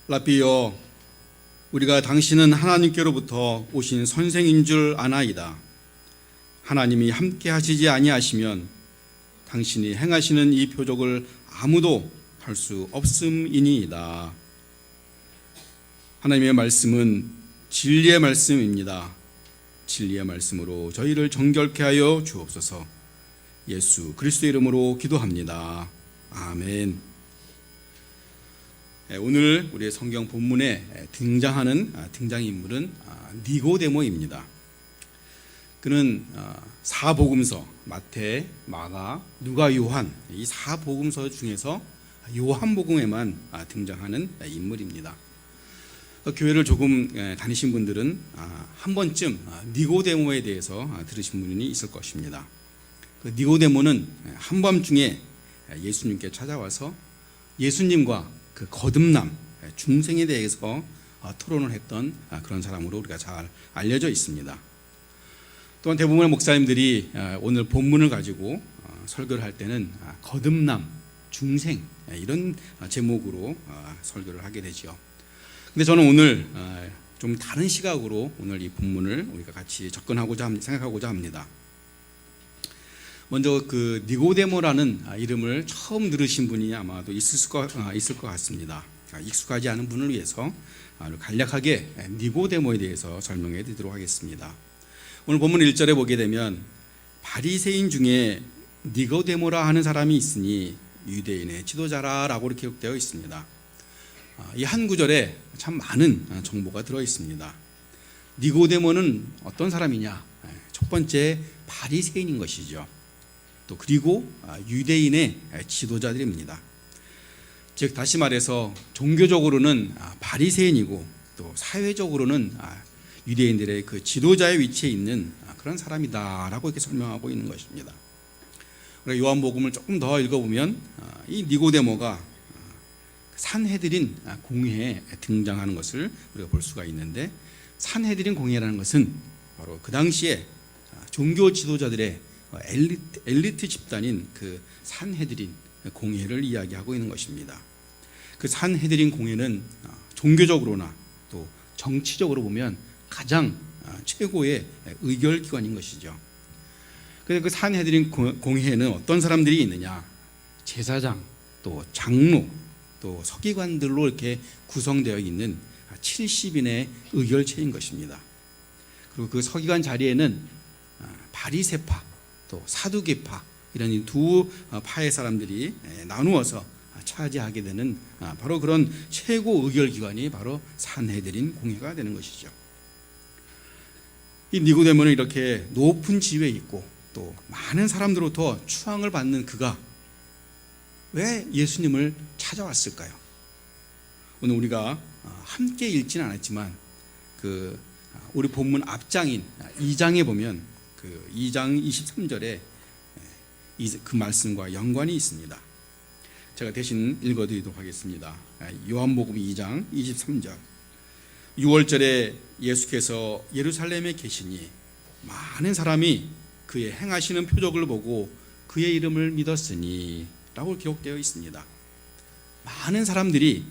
라삐여, 우리가 당신은 하나님께로부터 오신 선생인 줄 아나이다. 하나님이 함께 하시지 아니하시면 당신이 행하시는 이 표적을 아무도 할 수 없음이니이다. 하나님의 말씀은 진리의 말씀입니다. 진리의 말씀으로 저희를 정결케 하여 주옵소서. 예수 그리스도의 이름으로 기도합니다. 아멘. 오늘 우리의 성경 본문에 등장하는 등장인물은 니고데모입니다. 그는 사복음서 마태, 마가, 누가, 요한 이 사복음서 중에서 요한복음에만 등장하는 인물입니다. 교회를 조금 다니신 분들은 한 번쯤 니고데모에 대해서 들으신 분이 있을 것입니다. 그 니고데모는 한밤중에 예수님께 찾아와서 예수님과 그 거듭남, 중생에 대해서 토론을 했던 그런 사람으로 우리가 잘 알려져 있습니다. 또한 대부분의 목사님들이 오늘 본문을 가지고 설교를 할 때는 거듭남, 중생 이런 제목으로 설교를 하게 되죠. 근데 저는 오늘 좀 다른 시각으로 오늘 이 본문을 우리가 같이 생각하고자 합니다. 먼저 그 니고데모라는 이름을 처음 들으신 분이 아마도 있을 것 같습니다. 익숙하지 않은 분을 위해서 간략하게 니고데모에 대해서 설명해 드리도록 하겠습니다. 오늘 본문 1절에 보게 되면 바리새인 중에 니고데모라 하는 사람이 있으니 유대인의 지도자라라고 기록되어 있습니다. 이 한 구절에 참 많은 정보가 들어 있습니다. 니고데모는 어떤 사람이냐? 첫 번째 바리새인인 것이죠. 또 그리고 유대인의 지도자들입니다. 즉 다시 말해서 종교적으로는 바리새인이고 또 사회적으로는 유대인들의 그 지도자의 위치에 있는 그런 사람이다라고 이렇게 설명하고 있는 것입니다. 우리가 요한복음을 조금 더 읽어보면 이 니고데모가 산헤드린 공회에 등장하는 것을 우리가 볼 수가 있는데, 산헤드린 공회라는 것은 바로 그 당시에 종교 지도자들의 엘리트 집단인 그 산헤드린 공회를 이야기하고 있는 것입니다. 그 산헤드린 공회는 종교적으로나 또 정치적으로 보면 가장 최고의 의결기관인 것이죠. 그래서 그 산헤드린 공회에는 어떤 사람들이 있느냐? 제사장, 또 장로, 또 서기관들로 이렇게 구성되어 있는 70인의 의결체인 것입니다. 그리고 그 서기관 자리에는 바리새파, 또 사두개파 이런 두 파의 사람들이 나누어서 차지하게 되는 바로 그런 최고 의결기관이 바로 산헤드린 공회가 되는 것이죠. 이 니고데모는 이렇게 높은 지위에 있고 또 많은 사람들로부터 추앙을 받는 그가 왜 예수님을 찾아왔을까요? 오늘 우리가 함께 읽지는 않았지만 그 우리 본문 앞장인 2장에 보면 그 2장 23절에 그 말씀과 연관이 있습니다. 제가 대신 읽어드리도록 하겠습니다. 요한복음 2장 23절. 6월절에 예수께서 예루살렘에 계시니 많은 사람이 그의 행하시는 표적을 보고 그의 이름을 믿었으니 라고 기록되어 있습니다. 많은 사람들이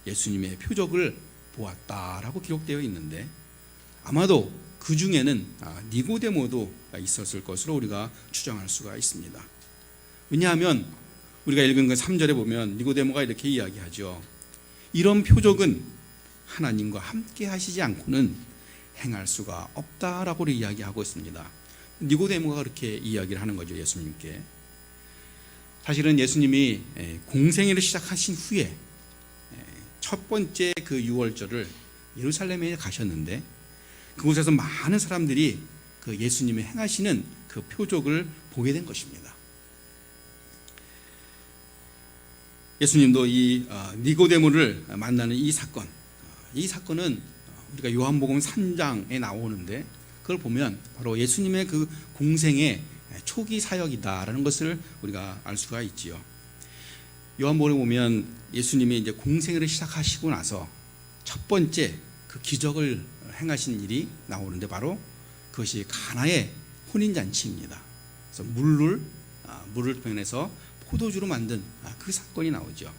예수님의 표적을 보았다라고 기록되어 있는데, 아마도 그 중에는 니고데모도 있었을 것으로 우리가 추정할 수가 있습니다. 왜냐하면 우리가 읽은 그 3절에 보면 니고데모가 이렇게 이야기하죠. 이런 표적은 하나님과 함께 하시지 않고는 행할 수가 없다라고 이야기하고 있습니다. 니고데모가 그렇게 이야기를 하는 거죠, 예수님께. 사실은 예수님이 공생애를 시작하신 후에 첫 번째 그 6월절을 예루살렘에 가셨는데, 그곳에서 많은 사람들이 그 예수님이 행하시는 그 표적을 보게 된 것입니다. 예수님도 이 니고데모를 만나는 이 사건은 우리가 요한복음 3장에 나오는데, 그걸 보면 바로 예수님의 그 공생의 초기 사역이다라는 것을 우리가 알 수가 있지요. 요한복음에 보면 예수님이 이제 공생애를 시작하시고 나서 첫 번째 그 기적을 행하신 일이 나오는데, 바로 그것이 가나의 혼인잔치입니다. 그래서 물을 표현해서 포도주로 만든 그 사건이 나오죠.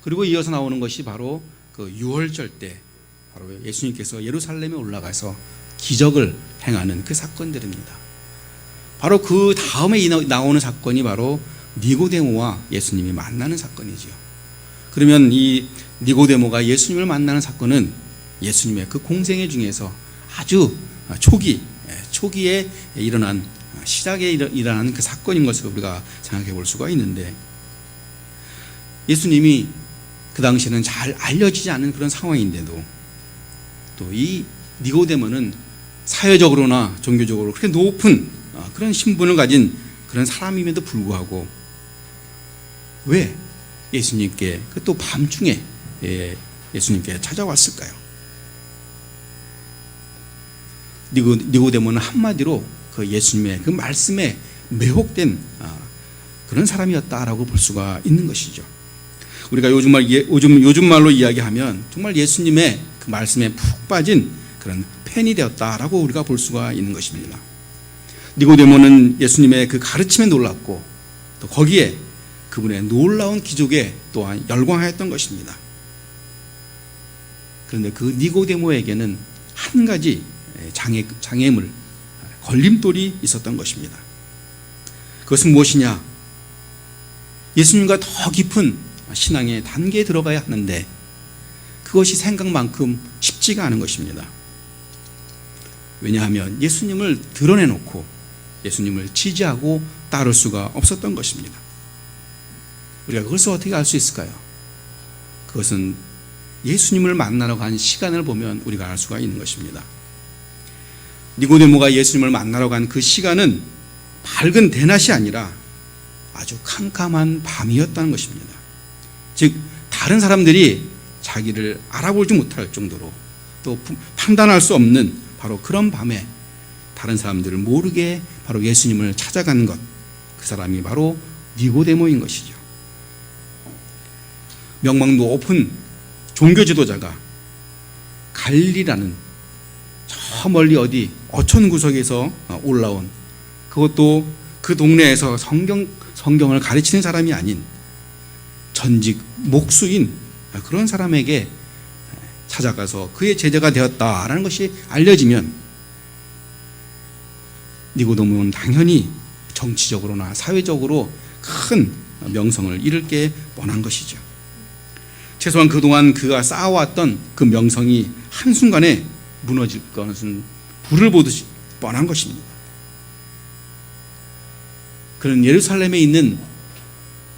그리고 이어서 나오는 것이 바로 그 그 유월절 때 바로 예수님께서 예루살렘에 올라가서 기적을 행하는 그 사건들입니다. 바로 그 다음에 나오는 사건이 바로 니고데모와 예수님이 만나는 사건이지요. 그러면 이 니고데모가 예수님을 만나는 사건은 예수님의 그 공생애 중에서 아주 초기에 일어난 시작에 일어난 그 사건인 것을 우리가 생각해 볼 수가 있는데, 예수님이 그 당시에는 잘 알려지지 않은 그런 상황인데도 또 이 니고데모는 사회적으로나 종교적으로 그렇게 높은 그런 신분을 가진 그런 사람임에도 불구하고 왜 예수님께 그 또 밤중에 예수님께 찾아왔을까요? 니고데모는 한마디로 그 예수님의 그 말씀에 매혹된 그런 사람이었다라고 볼 수가 있는 것이죠. 우리가 요즘 말로 이야기하면 정말 예수님의 그 말씀에 푹 빠진 그런 팬이 되었다라고 우리가 볼 수가 있는 것입니다. 니고데모는 예수님의 그 가르침에 놀랐고 또 거기에 그분의 놀라운 기적에 또한 열광하였던 것입니다. 그런데 그 니고데모에게는 한 가지 장애물, 걸림돌이 있었던 것입니다. 그것은 무엇이냐? 예수님과 더 깊은 신앙의 단계에 들어가야 하는데 그것이 생각만큼 쉽지가 않은 것입니다. 왜냐하면 예수님을 드러내놓고 예수님을 지지하고 따를 수가 없었던 것입니다. 우리가 그것을 어떻게 알 수 있을까요? 그것은 예수님을 만나러 간 시간을 보면 우리가 알 수가 있는 것입니다. 니고데모가 예수님을 만나러 간 그 시간은 밝은 대낮이 아니라 아주 캄캄한 밤이었다는 것입니다. 즉 다른 사람들이 자기를 알아보지 못할 정도로 또 판단할 수 없는 바로 그런 밤에 다른 사람들을 모르게 바로 예수님을 찾아간 것, 그 사람이 바로 니고데모인 것이죠. 명망 높은 종교 지도자가 갈릴리라는 저 멀리 어디 어촌 구석에서 올라온, 그것도 그 동네에서 성경을 가르치는 사람이 아닌 전직 목수인 그런 사람에게 찾아가서 그의 제자가 되었다라는 것이 알려지면 니고데모는 당연히 정치적으로나 사회적으로 큰 명성을 잃을 게 뻔한 것이죠. 최소한 그동안 그가 쌓아왔던 그 명성이 한순간에 무너질 것은 불을 보듯이 뻔한 것입니다. 그는 예루살렘에 있는,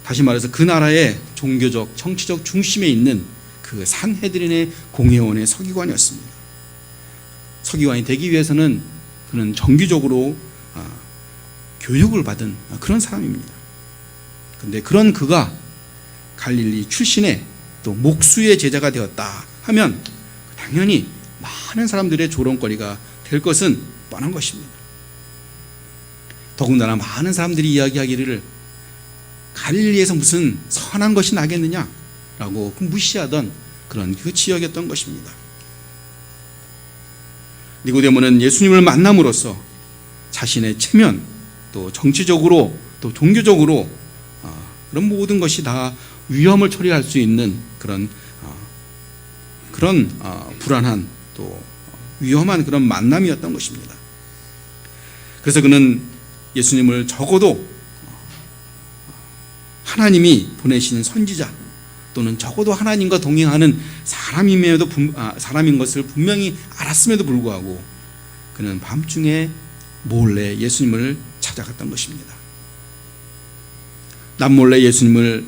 다시 말해서 그 나라의 종교적, 정치적 중심에 있는 그 산헤드린의 공회원의 서기관이었습니다. 서기관이 되기 위해서는 그는 정기적으로 교육을 받은 그런 사람입니다. 그런데 그런 그가 갈릴리 출신의 또 목수의 제자가 되었다 하면 당연히 많은 사람들의 조롱거리가 될 것은 뻔한 것입니다. 더군다나 많은 사람들이 이야기하기를 갈릴리에서 무슨 선한 것이 나겠느냐라고 무시하던 그런 그 지역이었던 것입니다. 니고데모는 예수님을 만남으로써 자신의 체면, 또 정치적으로 또 종교적으로 그런 모든 것이 다 위험을 초래할 수 있는 그런 불안한 또 위험한 그런 만남이었던 것입니다. 그래서 그는 예수님을 적어도 하나님이 보내신 선지자 또는 적어도 하나님과 동행하는 사람인 것을 분명히 알았음에도 불구하고 그는 밤중에 몰래 예수님을 찾아갔던 것입니다. 남몰래 예수님을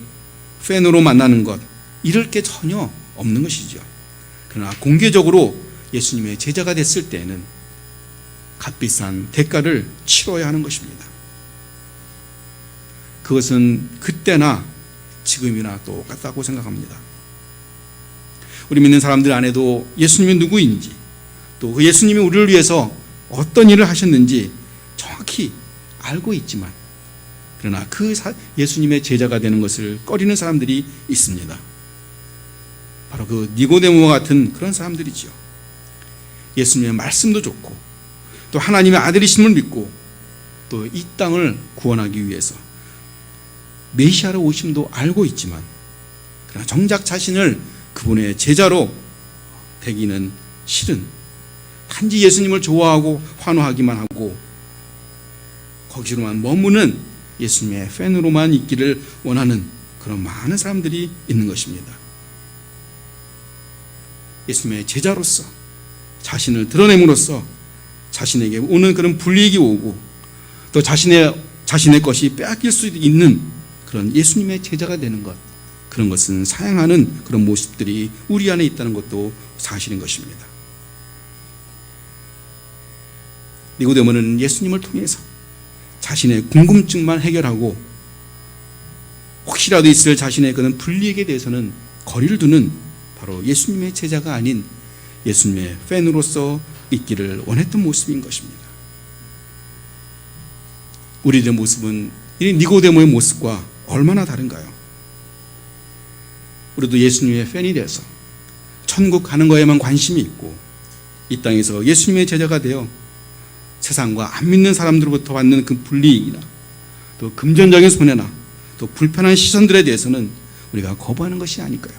팬으로 만나는 것, 이럴 게 전혀 없는 것이죠. 그러나 공개적으로 예수님의 제자가 됐을 때에는 값비싼 대가를 치러야 하는 것입니다. 그것은 그때나 지금이나 똑같다고 생각합니다. 우리 믿는 사람들 안에도 예수님이 누구인지, 또 그 예수님이 우리를 위해서 어떤 일을 하셨는지 정확히 알고 있지만 그러나 그 예수님의 제자가 되는 것을 꺼리는 사람들이 있습니다. 바로 그 니고데모와 같은 그런 사람들이지요. 예수님의 말씀도 좋고 또 하나님의 아들이심을 믿고 또 이 땅을 구원하기 위해서 메시아로 오심도 알고 있지만 그러나 정작 자신을 그분의 제자로 되기는 싫은, 단지 예수님을 좋아하고 환호하기만 하고 거기로만 머무는 예수님의 팬으로만 있기를 원하는 그런 많은 사람들이 있는 것입니다. 예수님의 제자로서 자신을 드러냄으로써 자신에게 오는 그런 불이익이 오고 또 자신의 것이 빼앗길 수 있는 그런 예수님의 제자가 되는 것, 그런 것은 사양하는 그런 모습들이 우리 안에 있다는 것도 사실인 것입니다. 니고데모는 예수님을 통해서 자신의 궁금증만 해결하고 혹시라도 있을 자신의 그런 불이익에 대해서는 거리를 두는 바로 예수님의 제자가 아닌 예수님의 팬으로서 있기를 원했던 모습인 것입니다. 우리들의 모습은 이 니고데모의 모습과 얼마나 다른가요? 우리도 예수님의 팬이 돼서 천국 가는 거에만 관심이 있고 이 땅에서 예수님의 제자가 되어 세상과 안 믿는 사람들로부터 받는 그 불이익이나 또 금전적인 손해나 또 불편한 시선들에 대해서는 우리가 거부하는 것이 아닐까요?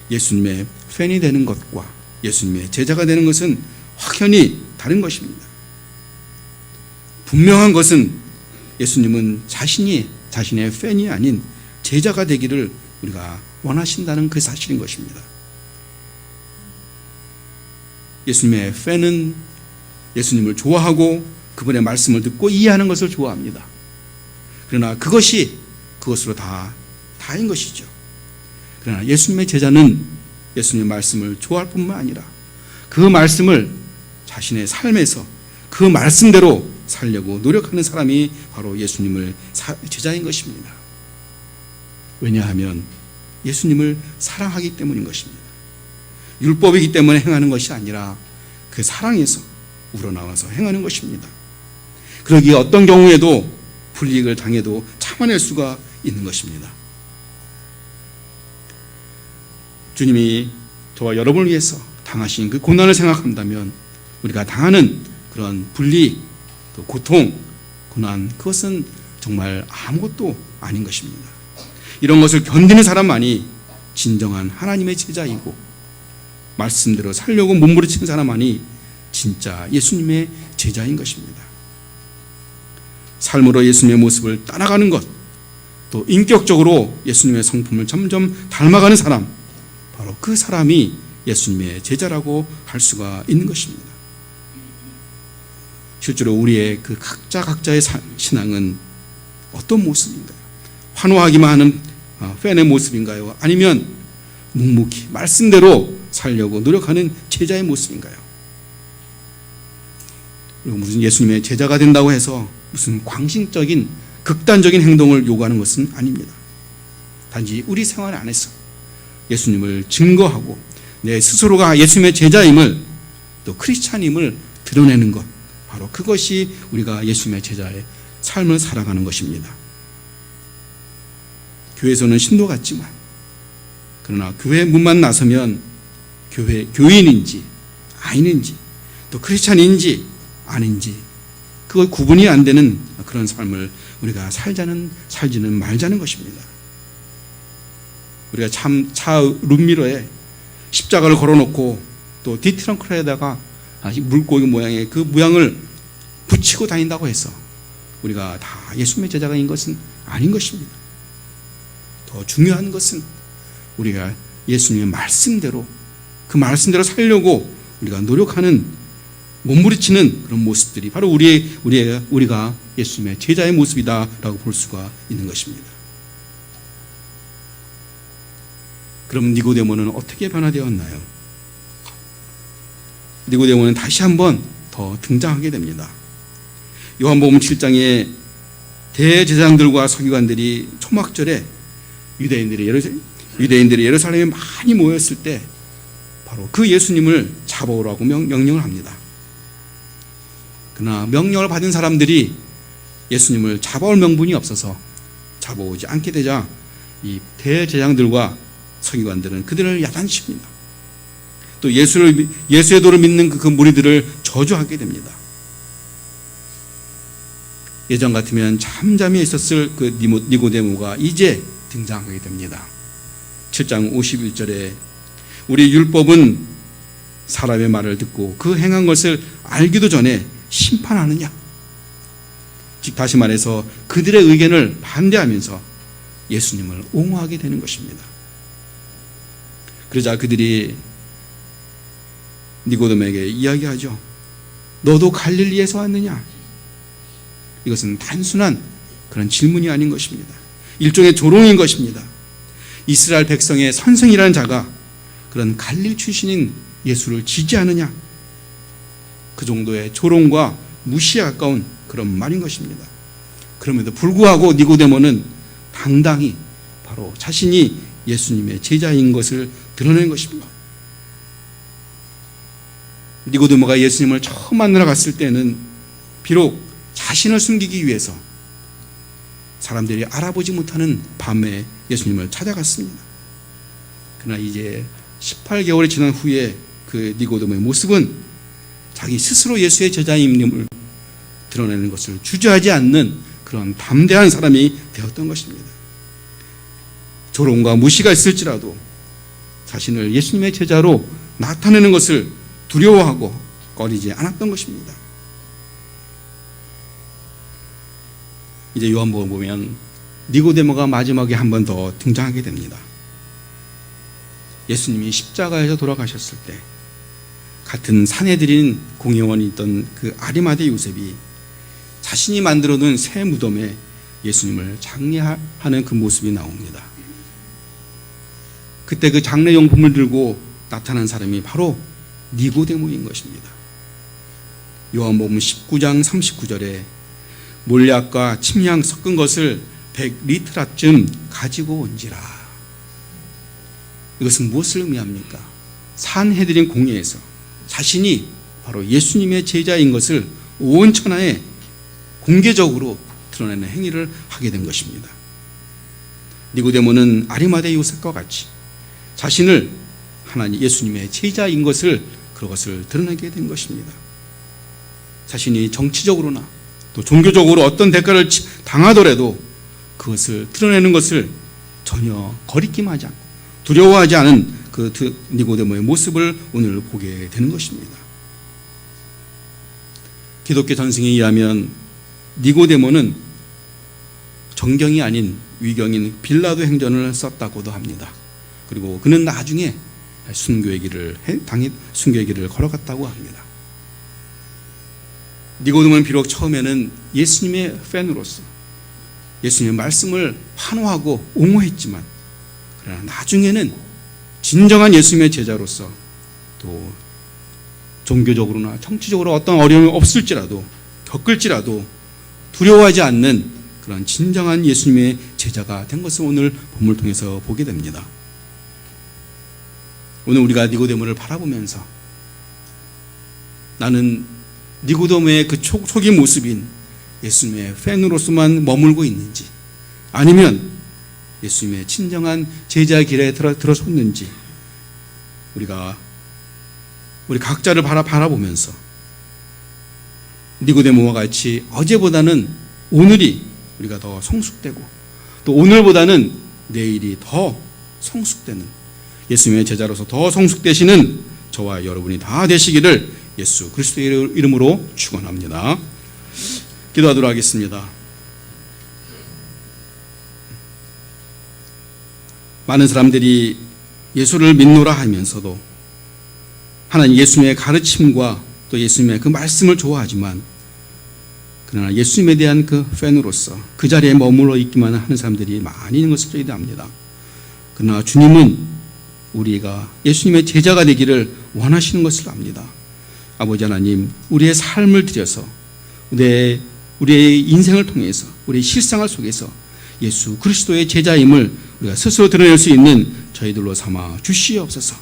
예수님의 팬이 되는 것과 예수님의 제자가 되는 것은 확연히 다른 것입니다. 분명한 것은 예수님은 자신의 팬이 아닌 제자가 되기를 우리가 원하신다는 그 사실인 것입니다. 예수님의 팬은 예수님을 좋아하고 그분의 말씀을 듣고 이해하는 것을 좋아합니다. 그러나 그것으로 다인 것이죠. 그러나 예수님의 제자는 예수님의 말씀을 좋아할 뿐만 아니라 그 말씀을 자신의 삶에서 그 말씀대로 살려고 노력하는 사람이 바로 예수님을 제자인 것입니다. 왜냐하면 예수님을 사랑하기 때문인 것입니다. 율법이기 때문에 행하는 것이 아니라 그 사랑에서 우러나와서 행하는 것입니다. 그러기에 어떤 경우에도 불이익을 당해도 참아낼 수가 있는 것입니다. 주님이 저와 여러분을 위해서 당하신 그 고난을 생각한다면 우리가 당하는 그런 불이익, 또 고통, 고난, 그것은 정말 아무것도 아닌 것입니다. 이런 것을 견디는 사람만이 진정한 하나님의 제자이고 말씀대로 살려고 몸부림치는 사람만이 진짜 예수님의 제자인 것입니다. 삶으로 예수님의 모습을 따라가는 것, 또 인격적으로 예수님의 성품을 점점 닮아가는 사람, 바로 그 사람이 예수님의 제자라고 할 수가 있는 것입니다. 실제로 우리의 그 각자의 신앙은 어떤 모습인가요? 환호하기만 하는 팬의 모습인가요? 아니면 묵묵히 말씀대로 살려고 노력하는 제자의 모습인가요? 그리고 무슨 예수님의 제자가 된다고 해서 무슨 광신적인 극단적인 행동을 요구하는 것은 아닙니다. 단지 우리 생활 안에서 예수님을 증거하고 내 스스로가 예수님의 제자임을, 또 크리스찬임을 드러내는 것, 바로 그것이 우리가 예수님의 제자의 삶을 살아가는 것입니다. 교회에서는 신도 같지만 그러나 교회 문만 나서면 교인인지 아닌지, 또 크리스찬인지 아닌지 그거 구분이 안 되는 그런 삶을 우리가 살지는 말자는 것입니다. 우리가 차 룸미러에 십자가를 걸어놓고 또 뒤트렁크에다가 물고기 모양의 그 모양을 붙이고 다닌다고 해서 우리가 다 예수님의 제자가인 것은 아닌 것입니다. 더 중요한 것은 우리가 예수님의 말씀대로 그 말씀대로 살려고 우리가 노력하는 몸부림치는 그런 모습들이 바로 우리가 예수님의 제자의 모습이다라고 볼 수가 있는 것입니다. 그럼 니고데모는 어떻게 변화되었나요? 니고데모는 다시 한번 더 등장하게 됩니다. 요한복음 7장에 대제사장들과 서기관들이 초막절에 유대인들이 예루살렘에 많이 모였을 때 바로 그 예수님을 잡아오라고 명령을 합니다. 그러나 명령을 받은 사람들이 예수님을 잡아올 명분이 없어서 잡아오지 않게 되자 이 대제사장들과 서기관들은 그들을 야단칩니다. 또 예수의 도를 믿는 그 무리들을 저주하게 됩니다. 예전 같으면 잠잠히 있었을 그 니고데모가 이제 등장하게 됩니다. 7장 51절에 우리 율법은 사람의 말을 듣고 그 행한 것을 알기도 전에 심판하느냐. 즉 다시 말해서 그들의 의견을 반대하면서 예수님을 옹호하게 되는 것입니다. 그러자 그들이 니고데모에게 이야기하죠. 너도 갈릴리에서 왔느냐? 이것은 단순한 그런 질문이 아닌 것입니다. 일종의 조롱인 것입니다. 이스라엘 백성의 선생이라는 자가 그런 갈릴 출신인 예수를 지지하느냐? 그 정도의 조롱과 무시에 가까운 그런 말인 것입니다. 그럼에도 불구하고 니고데모는 당당히 바로 자신이 예수님의 제자인 것을 드러낸 것입니다. 니고데모가 예수님을 처음 만나러 갔을 때는 비록 자신을 숨기기 위해서 사람들이 알아보지 못하는 밤에 예수님을 찾아갔습니다. 그러나 이제 18개월이 지난 후에 그 니고데모의 모습은 자기 스스로 예수의 제자임을 드러내는 것을 주저하지 않는 그런 담대한 사람이 되었던 것입니다. 조롱과 무시가 있을지라도 자신을 예수님의 제자로 나타내는 것을 두려워하고 꺼리지 않았던 것입니다. 이제 요한복음 보면 니고데모가 마지막에 한 번 더 등장하게 됩니다. 예수님이 십자가에서 돌아가셨을 때 같은 사내들인 공회원이 있던 그 아리마대 요셉이 자신이 만들어 놓은 새 무덤에 예수님을 장례하는 그 모습이 나옵니다. 그때 그 장례용품을 들고 나타난 사람이 바로 니고데모인 것입니다. 요한복음 19장 39절에 몰약과 침향 섞은 것을 100리트라쯤 가지고 온지라. 이것은 무엇을 의미합니까? 산헤드린 공회에서 자신이 바로 예수님의 제자인 것을 온 천하에 공개적으로 드러내는 행위를 하게 된 것입니다. 니고데모는 아리마대 요셉과 같이 자신을 하나님 예수님의 제자인 것을 그것을 드러내게 된 것입니다. 자신이 정치적으로나 또 종교적으로 어떤 대가를 당하더라도 그것을 드러내는 것을 전혀 거리낌하지 않고 두려워하지 않은 그 니고데모의 모습을 오늘 보게 되는 것입니다. 기독교 전승에 의하면 니고데모는 정경이 아닌 위경인 빌라도 행전을 썼다고도 합니다. 그리고 그는 나중에 순교의 길을 걸어갔다고 합니다. 니고데모는 비록 처음에는 예수님의 팬으로서 예수님의 말씀을 환호하고 옹호했지만 그러나 나중에는 진정한 예수님의 제자로서 또 종교적으로나 정치적으로 어떤 어려움이 없을지라도 겪을지라도 두려워하지 않는 그런 진정한 예수님의 제자가 된 것을 오늘 본문을 통해서 보게 됩니다. 오늘 우리가 니고데모를 바라보면서 나는 니고데모의 그 초기 모습인 예수님의 팬으로서만 머물고 있는지 아니면 예수님의 진정한 제자의 길에 들어섰는지 우리 각자를 바라보면서 니고데모와 같이 어제보다는 오늘이 우리가 더 성숙되고 또 오늘보다는 내일이 더 성숙되는 예수님의 제자로서 더 성숙되시는 저와 여러분이 다 되시기를 예수 그리스도의 이름으로 축원합니다. 기도하도록 하겠습니다. 많은 사람들이 예수를 믿노라 하면서도 하나님 예수님의 가르침과 또 예수님의 그 말씀을 좋아하지만 그러나 예수님에 대한 그 팬으로서 그 자리에 머물러 있기만 하는 사람들이 많이 있는 것을 저희도 압니다. 그러나 주님은 우리가 예수님의 제자가 되기를 원하시는 것을 압니다. 아버지 하나님, 우리의 삶을 들여서 우리의 인생을 통해서 우리의 실생활 속에서 예수 그리스도의 제자임을 우리가 스스로 드러낼 수 있는 저희들로 삼아 주시옵소서.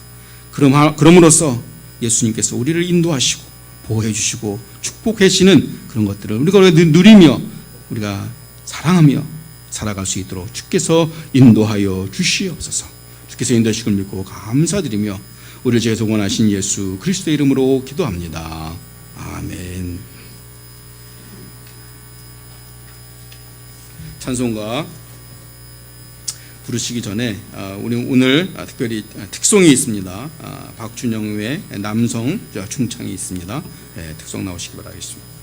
그럼으로써 예수님께서 우리를 인도하시고 보호해 주시고 축복하시는 그런 것들을 우리가 누리며 우리가 사랑하며 살아갈 수 있도록 주께서 인도하여 주시옵소서. 주께서 인도하실 걸 믿고 감사드리며 우리를 재소원하신 예수 그리스도의 이름으로 기도합니다. 아멘. 찬송가 부르시기 전에 우리 오늘 특별히 특송이 있습니다. 박준영 외 남성 중창이 있습니다. 특송 나오시기 바라겠습니다.